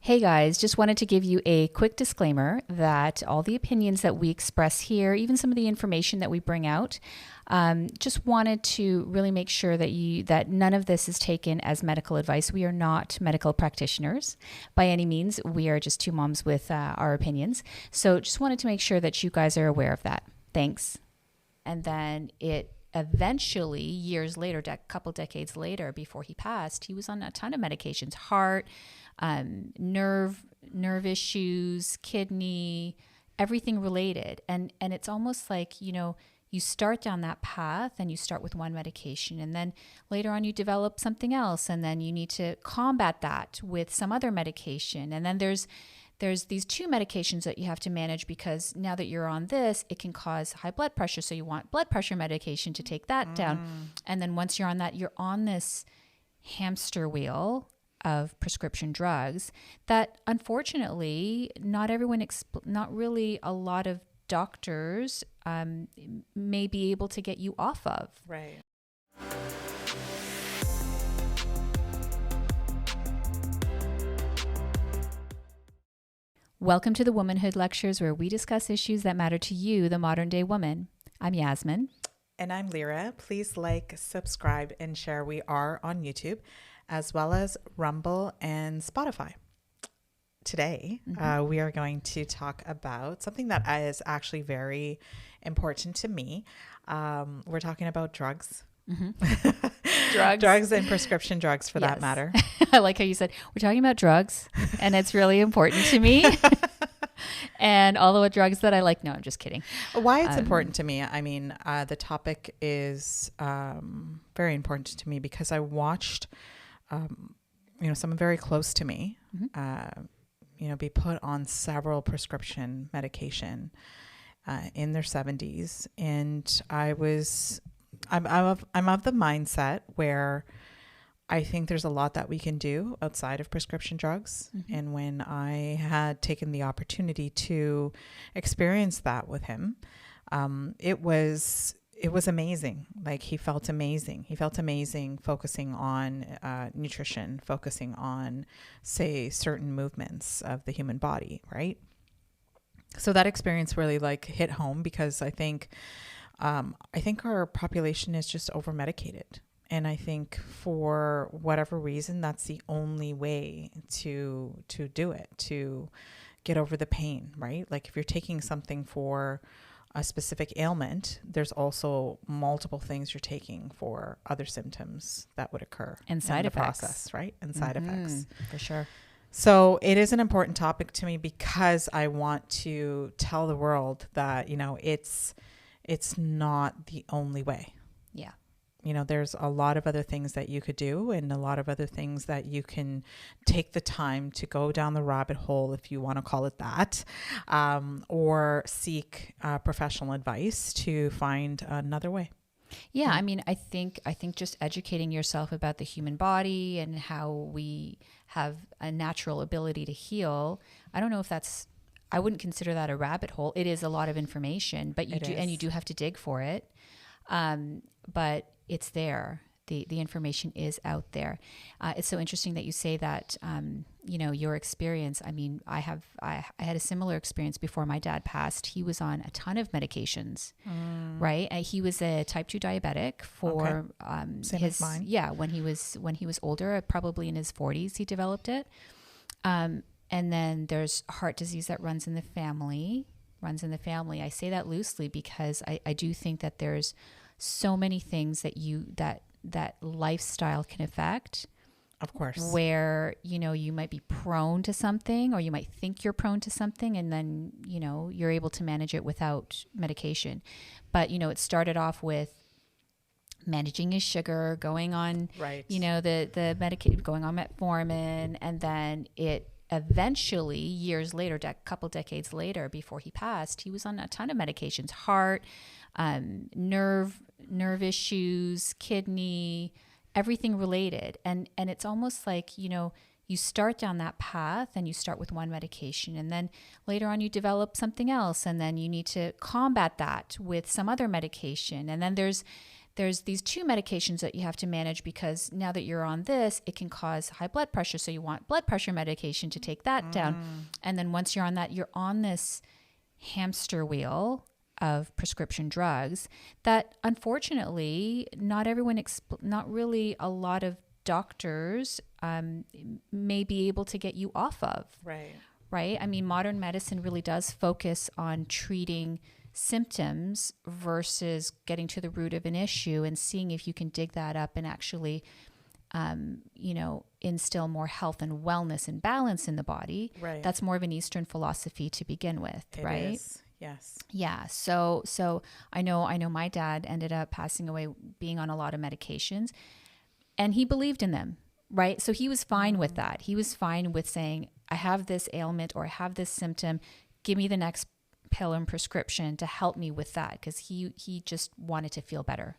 Hey guys, just wanted to give you a quick disclaimer that all the opinions that we express here, even some of the information that we bring out, just wanted to really make sure that none of this is taken as medical advice. We are not medical practitioners by any means. We are just two moms with our opinions. So just wanted to make sure that you guys are aware of that. Thanks. And then it eventually, years later, couple decades later, before he passed, he was on a ton of medications, heart, nerve issues, kidney, everything related. And it's almost like, you start down that path and you start with one medication, and then later on you develop something else, and then you need to combat that with some other medication. And then there's these two medications that you have to manage, because now that you're on this, it can cause high blood pressure. So you want blood pressure medication to take that down. And then once you're on that, you're on this hamster wheel of prescription drugs that unfortunately not really a lot of doctors may be able to get you off of. Right. Welcome to the Womanhood Lectures, where we discuss issues that matter to you, the modern day woman. I'm Yasmin. And I'm Lyra. Please like, subscribe, and share. We are on YouTube, as well as Rumble and Spotify. Today, we are going to talk about something that is actually very important to me. We're talking about drugs. Drugs and prescription drugs, for that matter. I like how you said, we're talking about drugs, and it's really important to me. And all the drugs that I like. No, I'm just kidding. Why it's important to me. I mean, the topic is very important to me because I watched, someone very close to me, be put on several prescription medication in their 70s. And I'm of the mindset where I think there's a lot that we can do outside of prescription drugs. And when I had taken the opportunity to experience that with him, it was amazing. Like, he felt amazing. He felt amazing focusing on nutrition, focusing on, say, certain movements of the human body, right? So that experience really hit home, because I think our population is just over medicated. And I think for whatever reason, that's the only way to do it, to get over the pain, right? Like, if you're taking something for a specific ailment, there's also multiple things you're taking for other symptoms that would occur and side effects, process, right? And side effects, for sure. So it is an important topic to me, because I want to tell the world that, it's not the only way. Yeah. There's a lot of other things that you could do, and a lot of other things that you can take the time to go down the rabbit hole, if you want to call it that, or seek professional advice to find another way. Yeah. I mean, I think just educating yourself about the human body and how we have a natural ability to heal. I don't know if I wouldn't consider that a rabbit hole. It is a lot of information, but you do have to dig for it. But it's there. The information is out there. It's so interesting that you say that, your experience. I mean, I had a similar experience before my dad passed. He was on a ton of medications, right? He was a type 2 diabetic for Same as mine. Yeah, when he was older, probably in his 40s, he developed it. And then there's heart disease that runs in the family. I say that loosely because I do think that there's so many things that lifestyle can affect. Of course. Where, you might be prone to something, or you might think you're prone to something, and then, you're able to manage it without medication. But, it started off with managing his sugar, going on, right. The medicated, going on metformin, and then it eventually, years later, couple decades later, before he passed, he was on a ton of medications, heart, nerve issues, kidney, everything related. And it's almost like, you start down that path and you start with one medication, and then later on you develop something else, and then you need to combat that with some other medication. And then there's there's these two medications that you have to manage, because now that you're on this, it can cause high blood pressure. So you want blood pressure medication to take that down. And then once you're on that, you're on this hamster wheel of prescription drugs that unfortunately not everyone, not really a lot of doctors may be able to get you off of. Right? I mean, modern medicine really does focus on treating symptoms versus getting to the root of an issue and seeing if you can dig that up and actually, instill more health and wellness and balance in the body. Right. That's more of an Eastern philosophy to begin with, right? It is. Yes. Yeah. So I know my dad ended up passing away being on a lot of medications, and he believed in them, right? So he was fine with that. He was fine with saying, I have this ailment or I have this symptom, give me the next pill and prescription to help me with that, because he just wanted to feel better,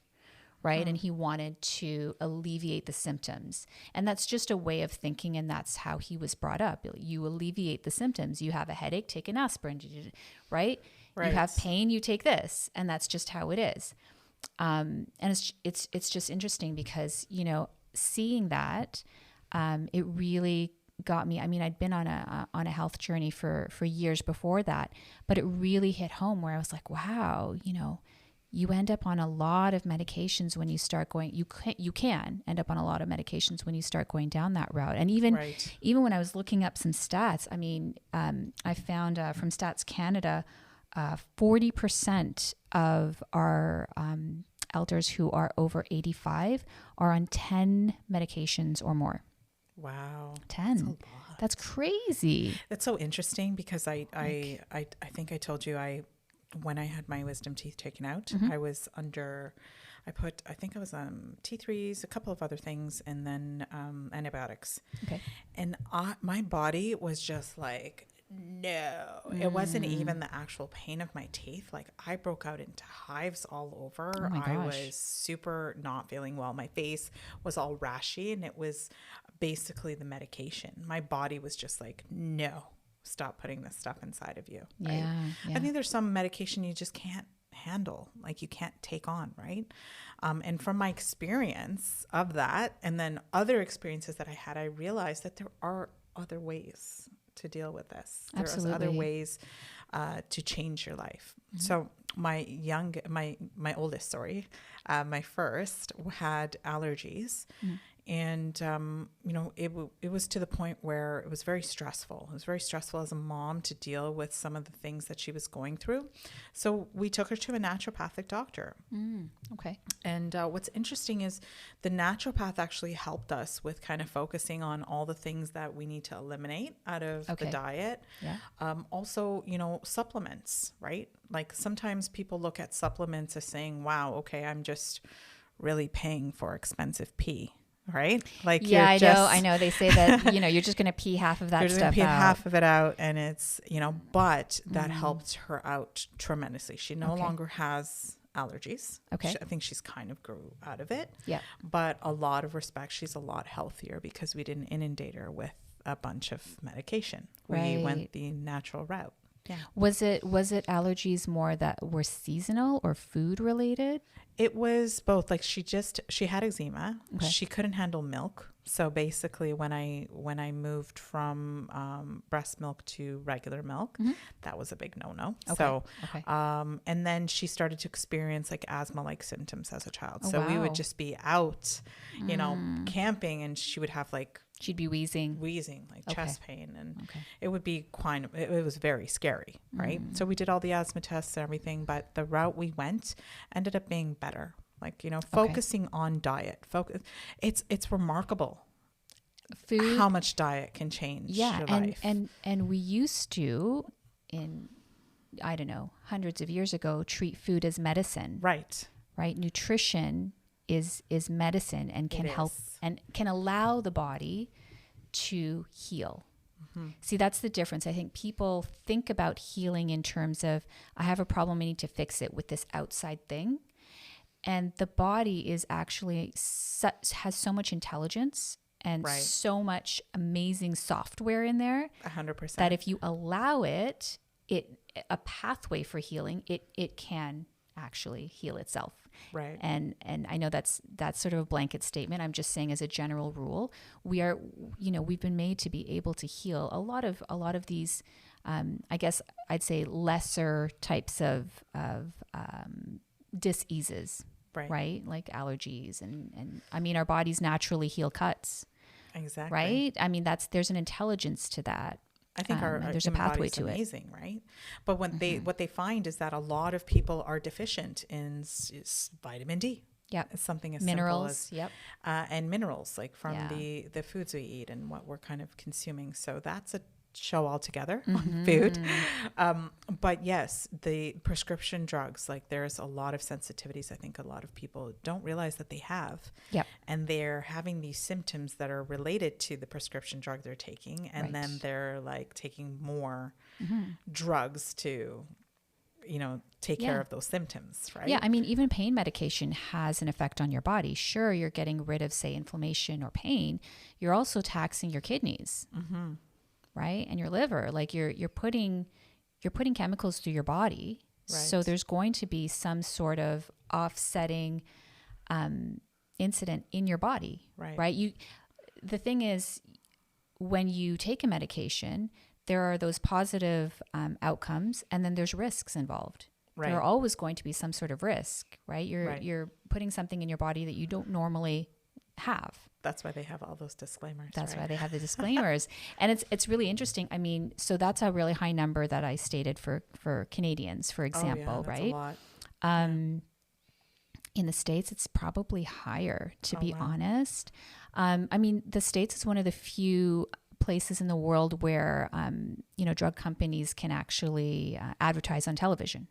right? And he wanted to alleviate the symptoms. And that's just a way of thinking, and that's how he was brought up. You alleviate the symptoms. You have a headache, take an aspirin, right? You have pain, you take this, and that's just how it is. And it's just interesting because, seeing that, it really got me. I mean, I'd been on a health journey for years before that, but it really hit home where I was like, wow, you end up on a lot of medications when you start going, you can end up on a lot of medications when you start going down that route. And even when I was looking up some stats, I mean, I found from Stats Canada, 40% of our elders who are over 85 are on 10 medications or more. Wow. 10. That's crazy. That's so interesting because I think I told you when I had my wisdom teeth taken out, I was under, I think I was on T3s, a couple of other things, and then antibiotics. Okay. And my body was just like, no, it wasn't even the actual pain of my teeth. Like I broke out into hives all over. Oh my gosh. I was super not feeling well. My face was all rashy, and it was basically the medication. My body was just like, no, stop putting this stuff inside of you. Right? Yeah. I think there's some medication you just can't handle, like you can't take on, right? And from my experience of that, and then other experiences that I had, I realized that there are other ways to deal with this. There's other ways to change your life. So my oldest, my first had allergies. And, it was to the point where it was very stressful. It was very stressful as a mom to deal with some of the things that she was going through. So we took her to a naturopathic doctor. Okay. And what's interesting is the naturopath actually helped us with kind of focusing on all the things that we need to eliminate out of the diet. Yeah. Also, supplements, right? Like sometimes people look at supplements as saying, wow, okay, I'm just really paying for expensive pee. Right? Like, yeah, I know. They say that, you're just going to pee half of that you're stuff going to pee out. half of it out. And it's, but that helped her out tremendously. She no longer has allergies. Okay. I think she's kind of grew out of it. Yeah. But a lot of respect, she's a lot healthier because we didn't inundate her with a bunch of medication. We went the natural route. Yeah. Was it allergies more that were seasonal or food related? It was both. Like she had eczema. Okay. She couldn't handle milk. So basically when I moved from breast milk to regular milk, that was a big no-no. Okay. So, and then she started to experience like asthma-like symptoms as a child. So we would just be out, camping, and she would have like, she'd be wheezing, like chest pain. And it would be it was very scary. Right. So we did all the asthma tests and everything, but the route we went ended up being better. Like, focusing on diet, it's remarkable food, how much diet can change your life. And we used to, in, I don't know, hundreds of years ago, treat food as medicine. Right. Nutrition is medicine and can help and can allow the body to heal. See, that's the difference. I think people think about healing in terms of, I have a problem, I need to fix it with this outside thing. And the body is actually has so much intelligence and so much amazing software in there. 100%. That if you allow it a pathway for healing, it can actually heal itself. Right. And I know that's sort of a blanket statement. I'm just saying as a general rule, we've been made to be able to heal a lot of these, I guess I'd say lesser types of diseases, right? Like allergies and I mean, our bodies naturally heal cuts. Exactly. Right? I mean, there's an intelligence to that. I think our there's a human pathway body's to amazing, right? But when what they find is that a lot of people are deficient in vitamin D. Yep. It's something as Minerals. simple as, and minerals, like from the foods we eat and what we're kind of consuming. So that's a show altogether on food. But yes, the prescription drugs, like there's a lot of sensitivities. I think a lot of people don't realize that they have. Yep. And they're having these symptoms that are related to the prescription drug they're taking. And then they're like taking more drugs to, take care of those symptoms, right? Yeah. I mean, even pain medication has an effect on your body. Sure, you're getting rid of, say, inflammation or pain. You're also taxing your kidneys. Right? And your liver, like you're putting chemicals through your body. Right. So there's going to be some sort of offsetting incident in your body. Right. The thing is, when you take a medication, there are those positive outcomes, and then there's risks involved. Right. There are always going to be some sort of risk, right? You're putting something in your body that you don't normally have. That's why they have all those disclaimers. That's why they have the disclaimers. And it's really interesting. I mean, so that's a really high number that I stated for Canadians, for example, that's right? A lot. In the States, it's probably higher, to be honest. I mean, the States is one of the few places in the world where, drug companies can actually advertise on television.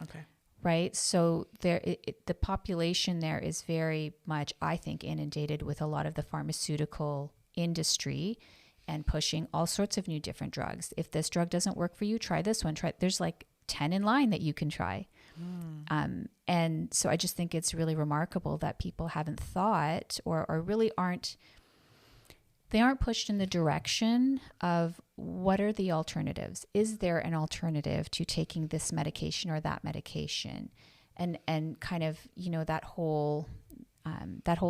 Okay. Right. So the population there is very much, I think, inundated with a lot of the pharmaceutical industry and pushing all sorts of new different drugs. If this drug doesn't work for you, try this one. There's like 10 in line that you can try. And so I just think it's really remarkable that people haven't thought or really aren't pushed in the direction of what are the alternatives? Is there an alternative to taking this medication or that medication? And kind of, that whole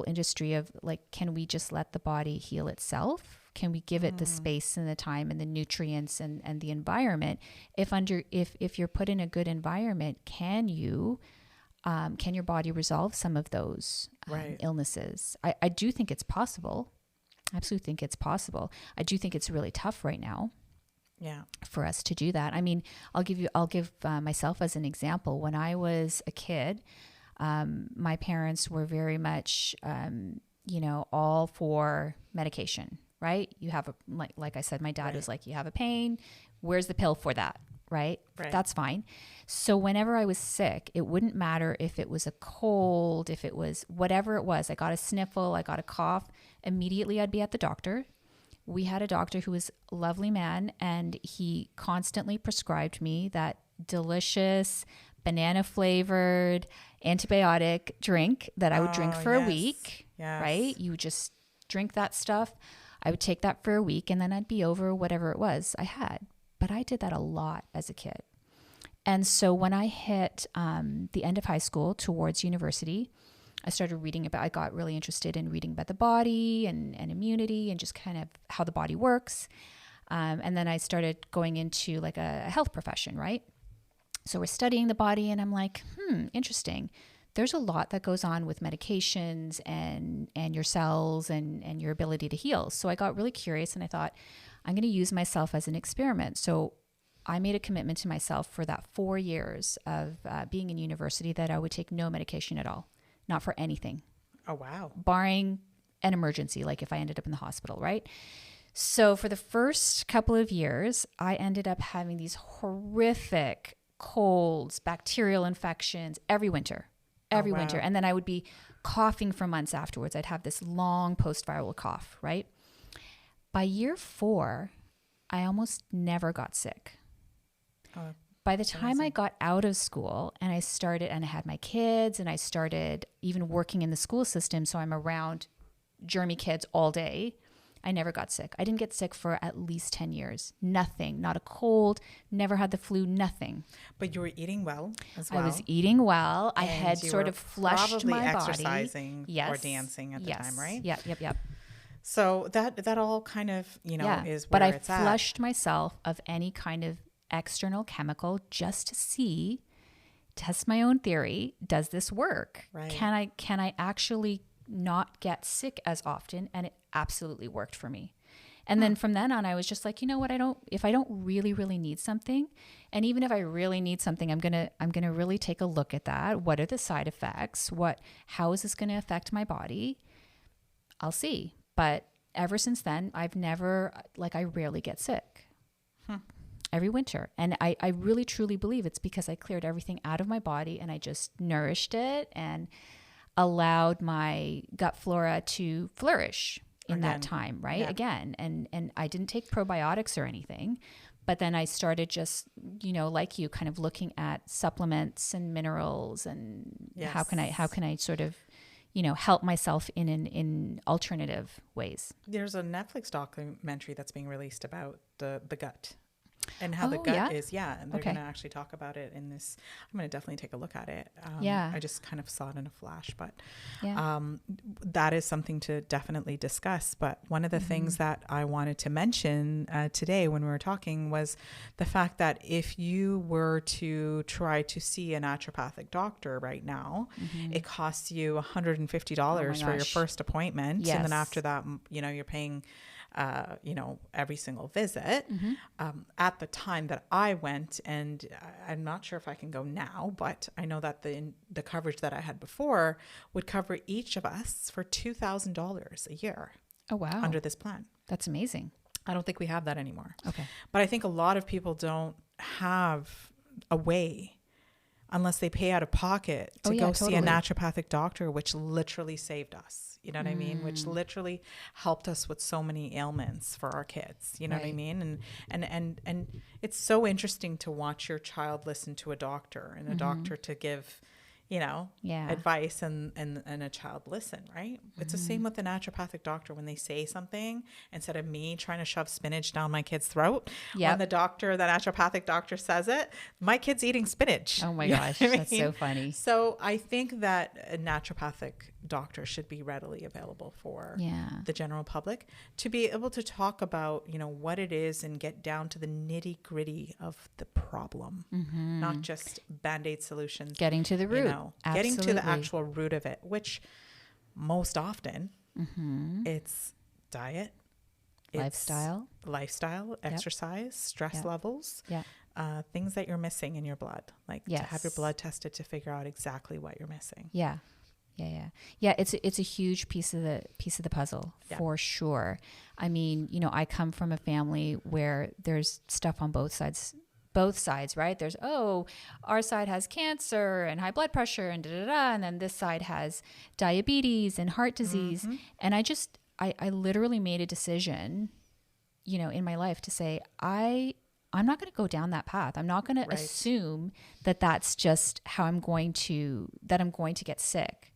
industry of like, can we just let the body heal itself? Can we give it the space and the time and the nutrients and the environment? If you're put in a good environment, can your body resolve some of those illnesses? I do think it's possible. I absolutely think it's possible. I do think it's really tough right now. Yeah. For us to do that. I mean, I'll give myself as an example. When I was a kid, my parents were very much, all for medication, right? You have like I said, my dad was like, you have a pain. Where's the pill for that? Right? That's fine. So whenever I was sick, it wouldn't matter if it was a cold, if it was whatever it was, I got a sniffle, I got a cough, immediately I'd be at the doctor. We had a doctor who was a lovely man, and he constantly prescribed me that delicious banana flavored antibiotic drink that I would drink for a week, right? You would just drink that stuff. I would take that for a week, and then I'd be over whatever it was I had. But I did that a lot as a kid. And so when I hit the end of high school towards university, I got really interested in reading about the body and immunity and just kind of how the body works. And then I started going into like a health profession, right? So we're studying the body, and I'm like, interesting. There's a lot that goes on with medications and your cells and your ability to heal. So I got really curious, and I thought, I'm going to use myself as an experiment. So I made a commitment to myself for that 4 years of being in university that I would take no medication at all, not for anything. Oh, wow. Barring an emergency, like if I ended up in the hospital, right? So for the first couple of years, I ended up having these horrific colds, bacterial infections every winter. And then I would be coughing for months afterwards. I'd have this long post-viral cough, right? By year 4, I almost never got sick. By the time I got out of school and I had my kids, and I started even working in the school system, so I'm around germy kids all day, I never got sick. I didn't get sick for at least 10 years. Nothing, not a cold, never had the flu, nothing. But you were eating well as well. I was eating well. I And had you sort were of flushed probably my exercising body. or dancing at the time, right? Yep. So that all kind of, is where but I it's at. flushed myself of any kind of external chemical just to see, test my own theory. Does this work? Right. Can I actually not get sick as often? And it absolutely worked for me. And then from then on, I was just like, you know what? If I don't really, really need something, and even if I really need something, I'm gonna really take a look at that. What are the side effects? How is this going to affect my body? I'll see. But ever since then, I rarely get sick. Every winter. And I really truly believe it's because I cleared everything out of my body and I just nourished it and allowed my gut flora to flourish in that time, right? Yeah. Again. And I didn't take probiotics or anything, but then I started just, like you, kind of looking at supplements and minerals and how can I sort of, help myself in alternative ways. There's a Netflix documentary that's being released about the gut. And how the gut is, and they're going to actually talk about it in this. I'm going to definitely take a look at it. I just kind of saw it in a flash, but that is something to definitely discuss. But one of the things that I wanted to mention today when we were talking was the fact that if you were to try to see a naturopathic doctor right now, it costs you $150 for your first appointment. Yes. And then after that, you're paying every single visit. At the time that I went, and I'm not sure if I can go now, but I know that the coverage that I had before would cover each of us for $2,000 a year. Oh, wow. Under this plan. That's amazing. I don't think we have that anymore. Okay. But I think a lot of people don't have a way unless they pay out of pocket to go see a naturopathic doctor, which literally saved us. You know what I mean? Which literally helped us with so many ailments for our kids. You know what I mean? And it's so interesting to watch your child listen to a doctor and a doctor to give, advice and a child listen, right? It's the same with the naturopathic doctor when they say something, instead of me trying to shove spinach down my kid's throat. When the naturopathic doctor says it, my kid's eating spinach. Oh my gosh, that's so funny. So I think that a naturopathic doctor should be readily available for the general public to be able to talk about, what it is and get down to the nitty gritty of the problem, not just Band-Aid solutions. Getting to the root. Getting to the actual root of it, which most often it's diet, lifestyle, exercise, stress levels, things that you're missing in your blood, to have your blood tested to figure out exactly what you're missing. Yeah. It's a huge piece of the puzzle for sure. I mean, I come from a family where there's stuff on both sides, right? There's, our side has cancer and high blood pressure and and then this side has diabetes and heart disease. And I literally made a decision, in my life to say, I'm not going to go down that path. I'm not going to assume that that's just how I'm going to get sick.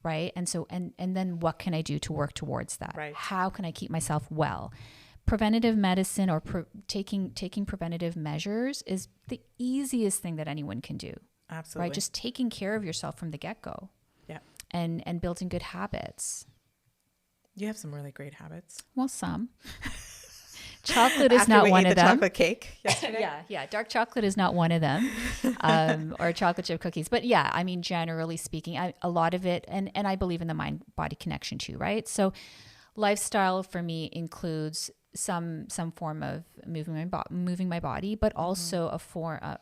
Right. And so, and then what can I do to work towards that? Right. How can I keep myself well? Preventative medicine or taking preventative measures is the easiest thing that anyone can do. Absolutely. Right. Just taking care of yourself from the get-go. Yeah. And building good habits. You have some really great habits. Well, some. Chocolate is not one of them. Chocolate cake yesterday. Yeah. Dark chocolate is not one of them, or chocolate chip cookies. But yeah, I mean, generally speaking, a lot of it, and I believe in the mind-body connection too, right? So lifestyle for me includes some form of moving my body, but also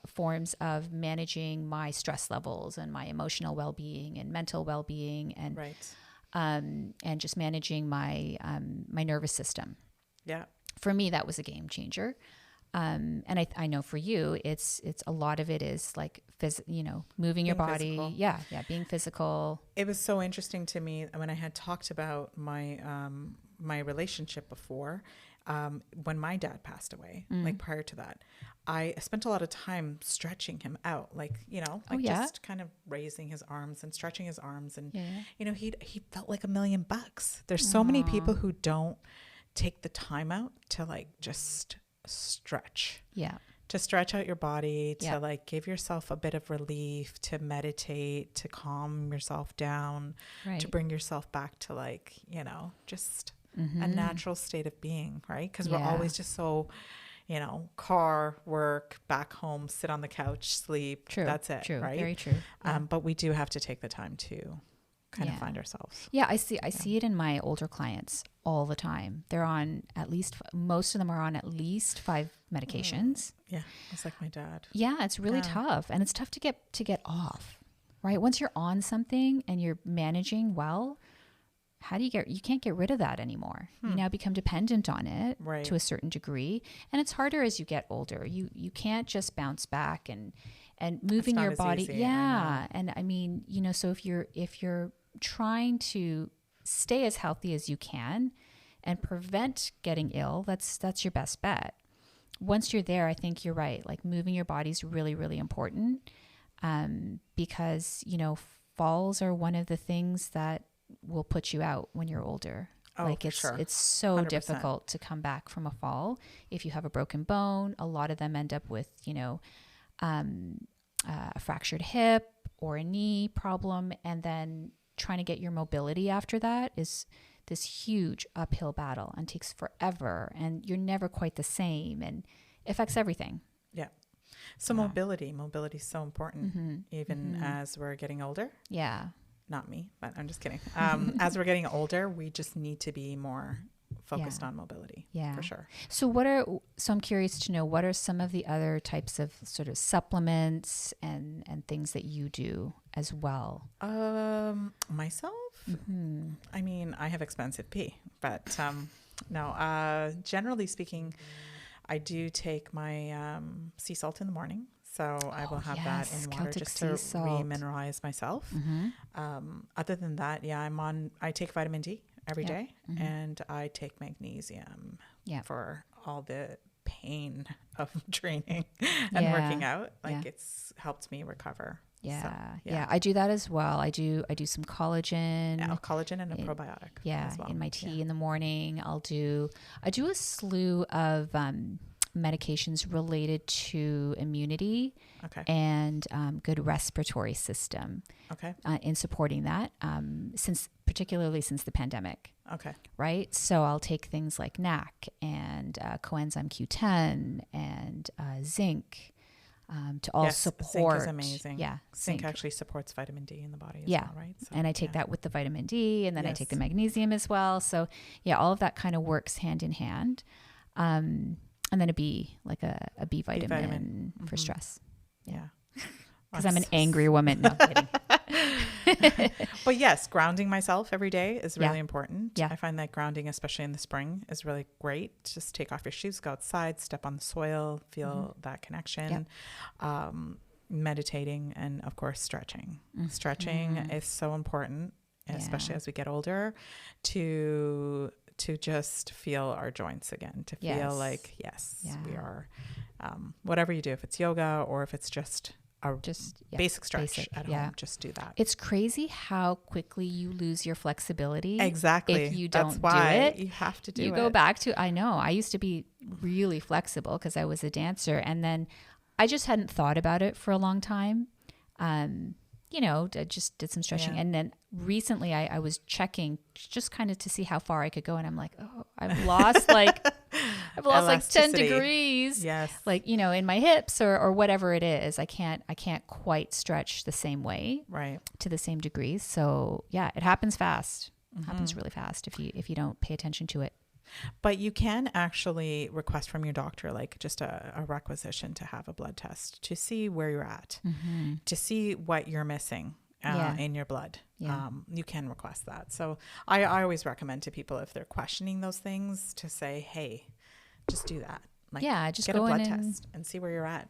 forms of managing my stress levels and my emotional well-being and mental well-being, and just managing my my nervous system. Yeah. For me, that was a game changer. And I know for you, it's a lot of it is like, moving your body. Physical. Yeah. Being physical. It was so interesting to me when I had talked about my, my relationship before, when my dad passed away, like prior to that, I spent a lot of time stretching him out, just kind of raising his arms and stretching his arms. And, he felt like $1 million. There's so many people who don't take the time out to like just stretch. Yeah. To stretch out your body, to Yeah. like give yourself a bit of relief, to meditate, to calm yourself down, Right. to bring yourself back to like, you know, just Mm-hmm. a natural state of being, right? Because we're Yeah. always just so, you know, car, work, back home, sit on the couch, sleep. True. That's it, True. right? Very true. Yeah. But we do have to take the time to kind Yeah. of find ourselves. Yeah, I see it in my older clients all the time. They're on at least, most of them are on at least 5 medications. Yeah, it's like my dad. Yeah, it's really Yeah. tough, and it's tough to get off, right? Once you're on something and you're managing well, how do you can't get rid of that anymore. You now become dependent on it Right. to a certain degree, and it's harder as you get older. You can't just bounce back and moving not your as body. easy, I Yeah, and I mean, you know, so if you're trying to stay as healthy as you can and prevent getting ill, that's your best bet. Once you're there, I think you're right. Like moving your body is really, really important, because, you know, falls are one of the things that will put you out when you're older. Oh, Like for it's sure. it's so 100%. difficult to come back from a fall. If you have a broken bone, a lot of them end up with, you know, a fractured hip or a knee problem, and then trying to get your mobility after that is this huge uphill battle and takes forever, and you're never quite the same and affects everything. Yeah. So mobility is so important, Mm-hmm. even as we're getting older. Yeah. Not me, but I'm just kidding. As we're getting older, we just need to be more focused on mobility. Yeah. For sure. So I'm curious to know, what are some of the other types of sort of supplements and things that you do as well? Myself, Mm-hmm. I mean, I have expensive pee, but no, generally speaking, I do take my sea salt in the morning. So I will have that in water Celtic just to sea salt. remineralize myself. Mm-hmm. Other than that, yeah, I take vitamin D every Yep. day, Mhm. and I take magnesium Yep. for all the pain of training and working out. Like it's helped me recover. Yeah. So, Yeah. I do that as well. I do some collagen. Yeah, collagen and a probiotic. Yeah, as well. in my tea in the morning. I do a slew of medications related to immunity Okay. and good respiratory system Okay. in supporting that, particularly since the pandemic. Okay. Right. So I'll take things like NAC and coenzyme Q10 and zinc to all support. Zinc is amazing. Yeah. Zinc actually supports vitamin D in the body as Yeah. well, right? So, And I take that with the vitamin D, and then I take the Yes. magnesium as well. So yeah, all of that kind of works hand in hand. And then a B vitamin for stress. Yeah. Because I'm an angry woman. No, I'm kidding. But yes, grounding myself every day is really Yeah. important. Yeah. I find that grounding, especially in the spring, is really great. Just take off your shoes, go outside, step on the soil, feel that connection. Meditating, and of course stretching. Stretching is so important, especially as we get older, to just feel our joints again, to feel like we are, whatever you do, if it's yoga or if it's just basic stretch at home, just do that. It's crazy how quickly you lose your flexibility. Exactly. If you don't That's why do it, you have to do it. You go back to, I know, I used to be really flexible because I was a dancer, and then I just hadn't thought about it for a long time. I just did some stretching. And then recently I was checking just kind of to see how far I could go. And I'm like, oh, I've lost like 10 degrees. Yes. Like, in my hips or whatever it is. I can't quite stretch the same way. Right. To the same degree. So yeah, it happens fast. It happens really fast if you don't pay attention to it. But you can actually request from your doctor, like just a requisition to have a blood test to see where you're at, to see what you're missing in your blood. Yeah. You can request that. So I always recommend to people, if they're questioning those things, to say, hey, just do that. Like, just get go a blood in and test and see where you're at.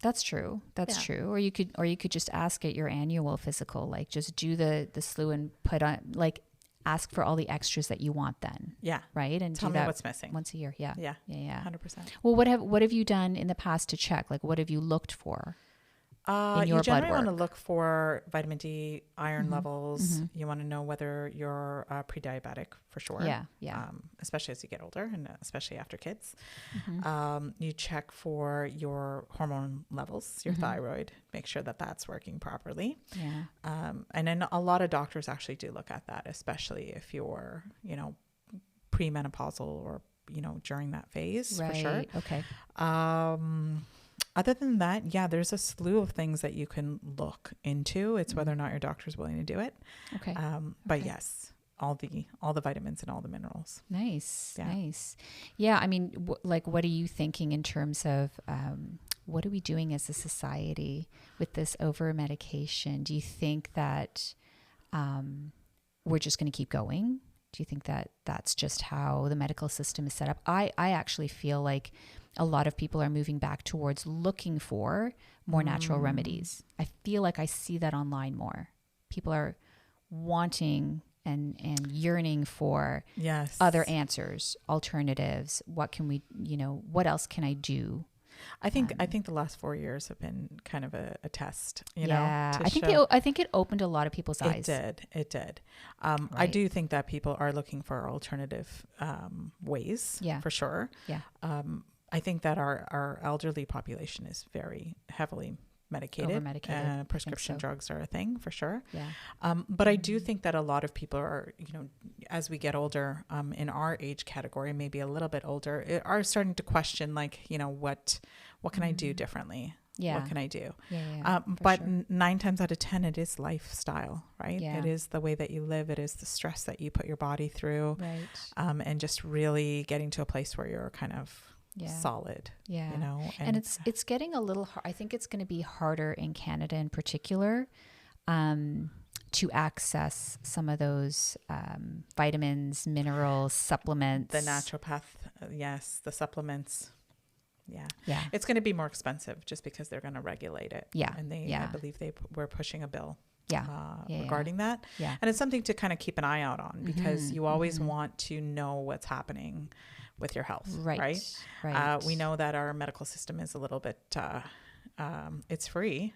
That's true. That's true. Or you could just ask at your annual physical, like just do the slew and put on, like, ask for all the extras that you want then. Yeah. Right. And tell do me that what's missing once a year. Yeah. Yeah. Yeah. 100%. Well, what have you done in the past to check? Like, what have you looked for? in your You blood generally work? want to look for vitamin D, iron levels. You want to know whether you're pre-diabetic for sure. Yeah. Especially as you get older and especially after kids. You check for your hormone levels, your thyroid, make sure that that's working properly. Yeah. And then a lot of doctors actually do look at that, especially if you're, premenopausal or, during that phase for sure. Right. Okay. Other than that, yeah, there's a slew of things that you can look into. It's whether or not your doctor's willing to do it. Okay. But yes, all the vitamins and all the minerals. Nice. Yeah. Nice. Yeah. I mean, what are you thinking in terms of, what are we doing as a society with this over medication? Do you think that, we're just going to keep going? Do you think that that's just how the medical system is set up? I actually feel like a lot of people are moving back towards looking for more natural remedies. I feel like I see that online more. People are wanting and yearning for other answers, alternatives. What can we, what else can I do? I think the last 4 years have been kind of a test, I think it opened a lot of people's eyes. It did. Right. I do think that people are looking for alternative ways, for sure. Yeah. I think that our elderly population is very heavily medicated. Over-medicated. Prescription drugs are a thing for sure. Yeah. But I do think that a lot of people are, as we get older, in our age category, maybe a little bit older, are starting to question, like, what can I do differently? Yeah. What can I do? Yeah. But sure. 9 times out of 10, it is lifestyle, right? Yeah. It is the way that you live. It is the stress that you put your body through. Right. And just really getting to a place where you're kind of solid, and it's getting a little I think it's going to be harder in Canada in particular to access some of those vitamins, minerals, supplements. The naturopath, the supplements. Yeah. It's going to be more expensive just because they're going to regulate it. Yeah. And I believe they were pushing a bill. Regarding that. Yeah. And it's something to kind of keep an eye out on because you always want to know what's happening with your health. Right. We know that our medical system is a little bit, it's free.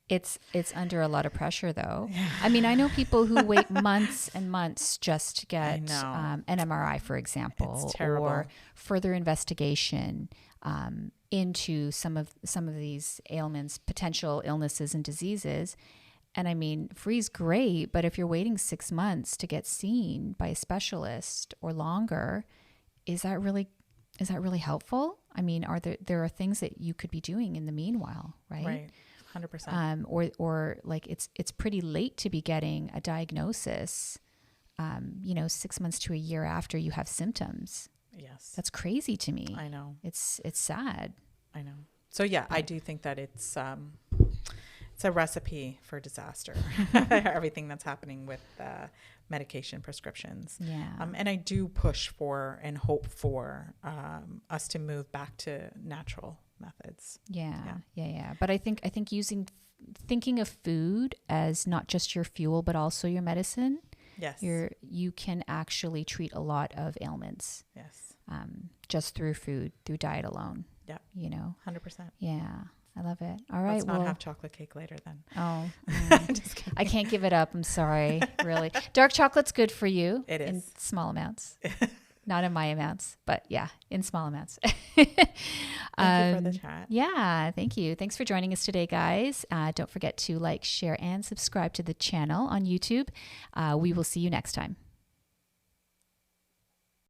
It's under a lot of pressure though. Yeah. I mean, I know people who wait months and months just to get an MRI, for example, it's terrible. Or further investigation into some of these ailments, potential illnesses and diseases. And I mean, free's great, but if you're waiting 6 months to get seen by a specialist or longer, is that really helpful? I mean, there are things that you could be doing in the meanwhile, right? Right. 100%. Or like it's pretty late to be getting a diagnosis, 6 months to a year after you have symptoms. Yes. That's crazy to me. I know. It's sad. I know. So I do think that it's a recipe for disaster. Everything that's happening with medication prescriptions. Yeah. And I do push for and hope for us to move back to natural methods. Yeah. But I think thinking of food as not just your fuel, but also your medicine. Yes. You can actually treat a lot of ailments. Yes. Just through food, through diet alone. Yeah. 100%. Yeah. I love it. All right. Let's not have chocolate cake later then. Oh, just kidding. I can't give it up. I'm sorry. Really. Dark chocolate's good for you. It is. In small amounts. Not in my amounts, but yeah, in small amounts. Thank you for the chat. Yeah, thank you. Thanks for joining us today, guys. Don't forget to like, share, and subscribe to the channel on YouTube. We will see you next time.